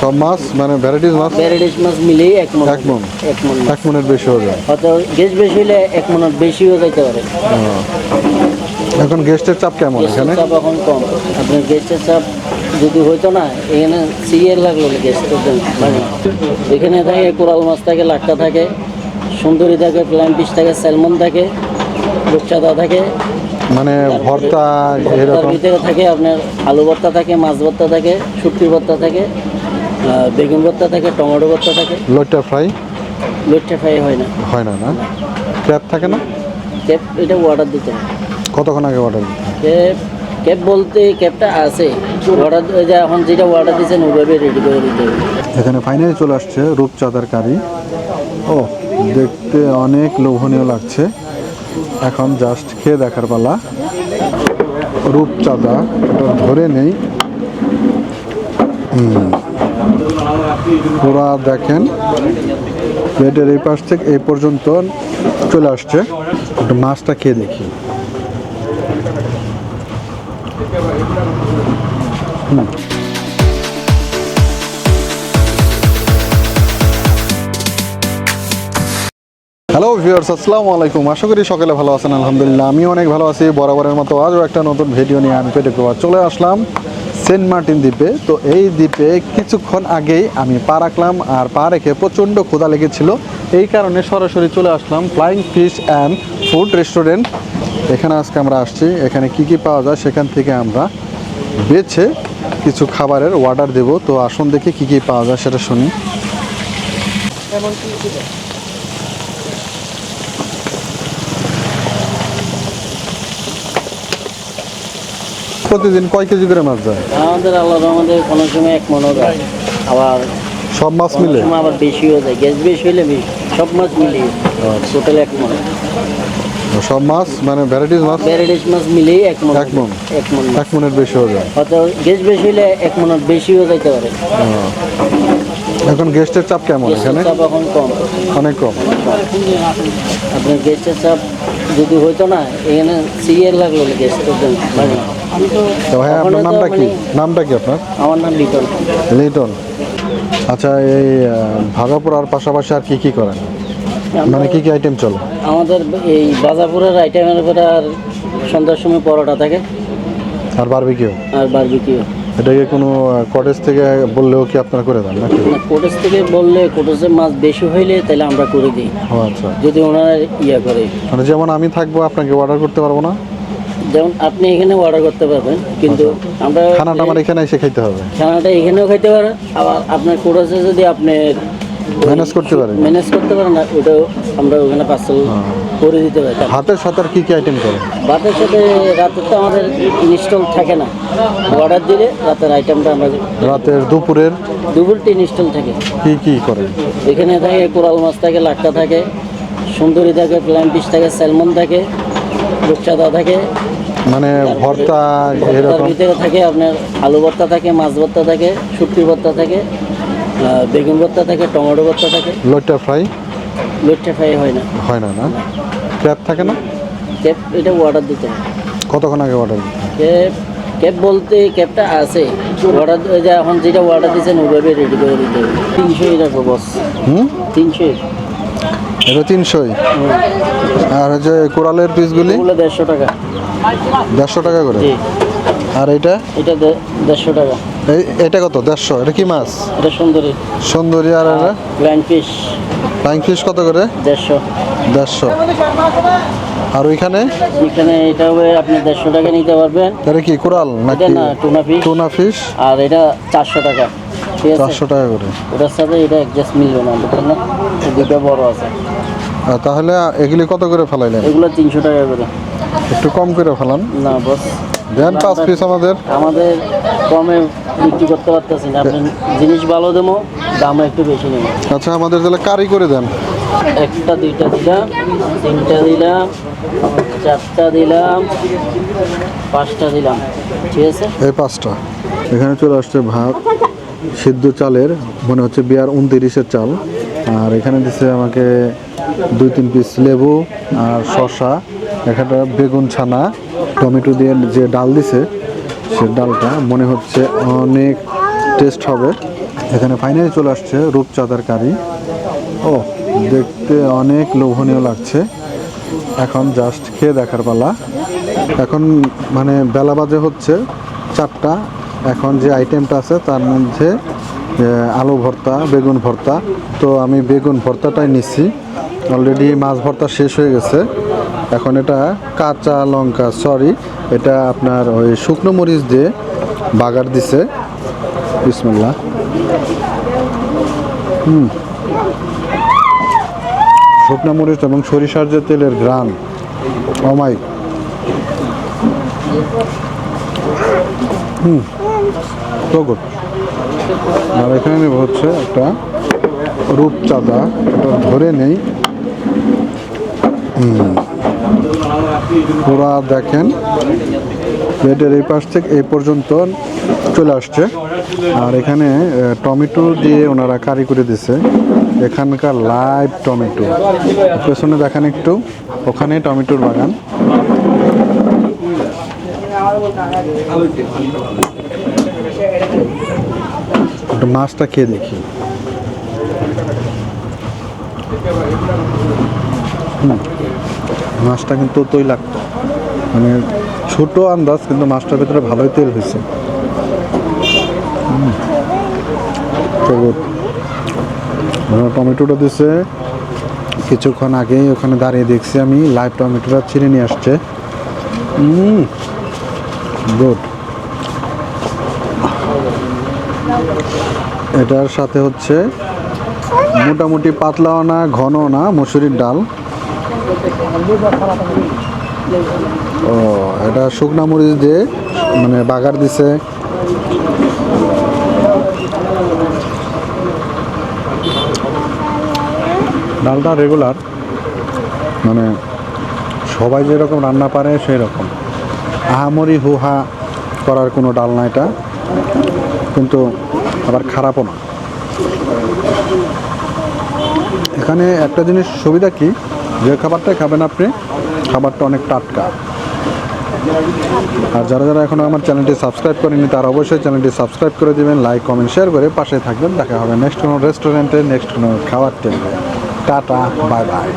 সব মাছ মানে ভ্যারাইটিস মাছ মিলেই এক মনের বেশি হবে। হয়তো গেস্ট বেশি হলে 1 মন বেশিও যাইতে পারে। এখন গেস্টের চাপ কেমন এখানে? চাপ এখন কম। আপনার গেস্টের চাপ যদি হইতো না, এখানে সিরিয়াল লাগলো গেস্টের জন্য। মানে এখানে থাকে কোরাল মাছ থাকে, লাট্টা থাকে, সুন্দরী থাকে, প্ল্যান ফিশ থাকে, স্যালমন থাকে, রূপচাঁদা থাকে, মানে ভর্তা এরকম ভিতরে থাকে আপনার আলু ভর্তা থাকে, মাছ ভর্তা থাকে, শুটকি ভর্তা থাকে, বেগুন ভর্তা থাকে, টমেটো ভর্তা থাকে। লইট্টা ফ্রাই হয় না। না ক্র্যাব থাকে না? ক্যাপ এটা অর্ডার দিতে হয়। কতক্ষণ আগে অর্ডার দিতে? ক্যাপ বলতে ক্যাপটা আছে অর্ডার, এখন যেটা অর্ডার দিচ্ছেন ওইভাবে রেডি করে দিতে হবে। এখানে ফাইনালি চলে আসছে রূপচাঁদার কারি। ও দেখতে অনেক লোভনীয় লাগছে। এখন জাস্ট খেয়ে দেখার পালা। রূপচাঁদা এটা ধরে নেই, পুরা দেখেন প্লেটের এই পাশ থেকে এই পর্যন্ত চলে আসছে। একটু মাছটা খেয়ে দেখি। হ্যালো ভিউয়ার্স, আসসালামু আলাইকুম। আশা করি সকালে ভালো আছেন। আলহামদুলিল্লাহ আমি অনেক ভালো আছি। বরাবরের মতো আজও একটা নতুন ভিডিও নিয়ে আমি পেটে চলে আসলাম সেন্ট মার্টিন দ্বীপে। তো এই দ্বীপে কিছুক্ষণ আগেই আমি পা রাখলাম, আর পা রেখে প্রচণ্ড ক্ষুধা লেগেছিল। এই কারণে সরাসরি চলে আসলাম Flying Fish and Food Restaurant. এখানে আজকে আমরা আসছি। এখানে কি কি পাওয়া যায় সেখান থেকে আমরা বেছে কিছু খাবারের অর্ডার দেব। তো আসুন দেখি কি কি পাওয়া যায় সেটা শুনি। প্রতিদিন কয় কেজি করে মাছ যায়? আমাদের আমাদের কোনো সময় 1 মনও যায়, আবার সব মাছ মিলে আবার বেশিও যায়। গ্যাস বেশি হলে সব মাছ মিলিয়ে টোটাল 1 মন। সব মাছ মানে ভ্যারাইটিস মাছ মিলেই 1 মন। এক মনের বেশি হবে। হয়তো গ্যাস বেশি হলে 1 মন বেশিও যাইতে পারে। এখন গেস্টের চাপ কেমন এখানে? চাপ এখন কম, অনেক কম। আপনার গেস্টের চাপ যদি হইতো না, এখানে সিরিয়াল লাগলো গেস্টের জন্য। মানে তো ভাই আপনার নামটা কি? নামটা কি আপনার? আমার নাম লিটন। লিটন। আচ্ছা, এই ভাগাপুরার পাশাপাশি আর কি কি করেন? মানে কি কি আইটেম চলে? আমাদের এই বাজাপুরের আইটেমের উপরে আর সন্ধ্যার সময় পরোটা থাকে, আর বারবিকিউ। এটা কি কোনো কটেজ থেকে বললেও কি আপনারা করে দেন নাকি? কটেজ থেকে বললে, কটেজের মাছ বেশি হইলে তাহলে আমরা করে দিই। ও আচ্ছা। যদি ওনারা করে, মানে যেমন আমি থাকবো, আপনাকে অর্ডার করতে পারবো না? যেমন আপনি এখানে অর্ডার করতে পারবেন, কিন্তু আমরা খানাটা আমার এখানে এসে খাইতে হবে? খানাটা এখানেও খাইতে পারেন, আবার আপনার কটেজে যদি আপনি ম্যানেজ করতে পারেন না, ওটাও আমরা ওখানে পার্সেল করে দিতে পারি। ভাতের সাথে আর কি কি আইটেম করেন? ভাতের সাথে রাতের তো আমাদের ইনস্টল থাকে না, অর্ডার দিলে রাতের আইটেমটা আমরা রাতের দুপুর ইনস্টল থাকে। কি কি করেন? এখানে থাকে কোরাল মাছ থাকে, লাট্টা থাকে, সুন্দরী থাকে, প্ল্যান ফিশ থাকে, স্যালমন থাকে, রূপচাঁদা থাকে, মানে ভর্তা এরকম ভিতরে থাকে আপনার আলু ভর্তা থাকে, মাছ ভর্তা থাকে, শুটকি ভর্তা থাকে, বেগুন ভর্তা থাকে, টমেটো ভর্তা থাকে। লইট্টা ফ্রাই হয় না। না ক্র্যাব থাকে না? ক্যাপ এটা অর্ডার দিতে হয়। কতক্ষণ আগে অর্ডার দিতে? ক্যাপ বলতে ক্যাপটা আছে অর্ডার, এখন যেটা অর্ডার দিচ্ছেন ওইভাবে রেডি করে দিতে হবে। 300 রাখবো বস। 300। এটা 300। আর যে কোরালের পিসগুলি 150 টাকা। 150 টাকা করে। আর এটা 150 টাকা। এটা কত? 150। এটা কি মাছ? এটা সুন্দরী। আর এটা ফ্লাইং ফিশ কত করে? 150। আর ওইখানে এটা হবে আপনি 150 টাকা নিতে পারবেন। এটা কি কোরাল নাকি? না, টুনা ফিশ। আর এটা 400 টাকা। ঠিক আছে, 400 টাকা করে। ওটার সাথে এটা অ্যাডজাস্ট মিলবে না, বুঝলেন না? দুটো বড় আছে। তাহলে এগুলি কত করে ফেলাইলেন? এগুলো 300 টাকা করে। একটু কম করে ফেলান না বস, দেন 5 পিস। আমাদের কমে বিক্রি করতে পারতেছি না। আপনি জিনিস ভালো দেবো, দাম একটু বেশি নেব। আচ্ছা, আমাদের তাহলে কারি করে দেন। 1টা 2টা দিলাম, 3টা দিলাম, 4টা দিলাম, 5টা দিলাম। ঠিক আছে, এই 5টা। এখানে চলে আসছে ভাত সিদ্ধ চালের, মনে হচ্ছে বিয়ার 29-এর চাল। আর এখানে দিচ্ছে আমাকে 2-3 পিস লেবু আর শসা, এখানে বেগুন ছানা, টমেটো দিয়ে যে ডাল দিছে, সে ডালটা মনে হচ্ছে অনেক টেস্ট হবে। এখানে ফাইনালি চলে আসছে রূপচাঁদার কারি। ও, দেখতে অনেক লোভনীয় লাগছে। এখন জাস্ট খেয়ে দেখার পালা। এখন মানে বেলা বাজে হচ্ছে 4টা। এখন যে আইটেমটা আছে তার মধ্যে আলু ভর্তা, বেগুন ভর্তা। তো আমি বেগুন ভর্তাটাই নিচ্ছি। অলরেডি মাছ ভর্তা শেষ হয়ে গেছে। এখন এটা কাঁচা লঙ্কা, সরি, এটা আপনার ওই শুকনো মরিচ দিয়ে বাগার দিছে। বিসমিল্লাহ। শুকনো মরিচ এবং সরিষার যে তেলের ঘ্রাণ, অমাই। তো গুড। আর এখানে নেব হচ্ছে একটা রূপচাঁদা, এটা ধরে নেই। পুরা দেখেন প্লেটের এই পাশ থেকে এই পর্যন্ত চলে আসছে। আর এখানে টমেটো দিয়ে ওনারা কারি করে দিছে। এখানকার লাইভ টমেটো, পেছনে দেখেন একটু, ওখানে টমেটোর বাগান। একটু মাছটা খেয়ে দেখি। মাছটা কিন্তু তৈলাক্ত, মানে ছোট আন্দাজ, কিন্তু মাছটার ভিতরে ভালোই তেল হয়েছে। টমেটোটা দিছে কিছুক্ষণ আগেই, ওখানে দাঁড়িয়ে দেখছি আমি, লাইভ টমেটোটা ছিঁড়ে নিয়ে আসছে। গুড। এটার সাথে হচ্ছে মোটামুটি পাতলাও না ঘনও না মসুরির ডাল। ও, এটা শুকনা মরিচ দিয়ে মানে বাগার দিছে। ডালটা রেগুলার, মানে সবাই যেরকম রান্না পারে সেই রকম, আহামরি হুহা করার কোনো ডাল না এটা, কিন্তু আবার খারাপও না। এখানে একটা জিনিস সুবিধা কি, যে খাবারটাই খাবেন আপনি, খাবারটা অনেক টাটকা। আর যারা যারা এখনও আমার চ্যানেলটি সাবস্ক্রাইব করেনি তারা অবশ্যই চ্যানেলটি সাবস্ক্রাইব করে দেবেন, লাইক কমেন্ট শেয়ার করে পাশে থাকবেন। দেখা হবে নেক্সট কোনো রেস্টুরেন্টে, নেক্সট কোনো খাওয়ার টেবিলে। Tata, bye bye.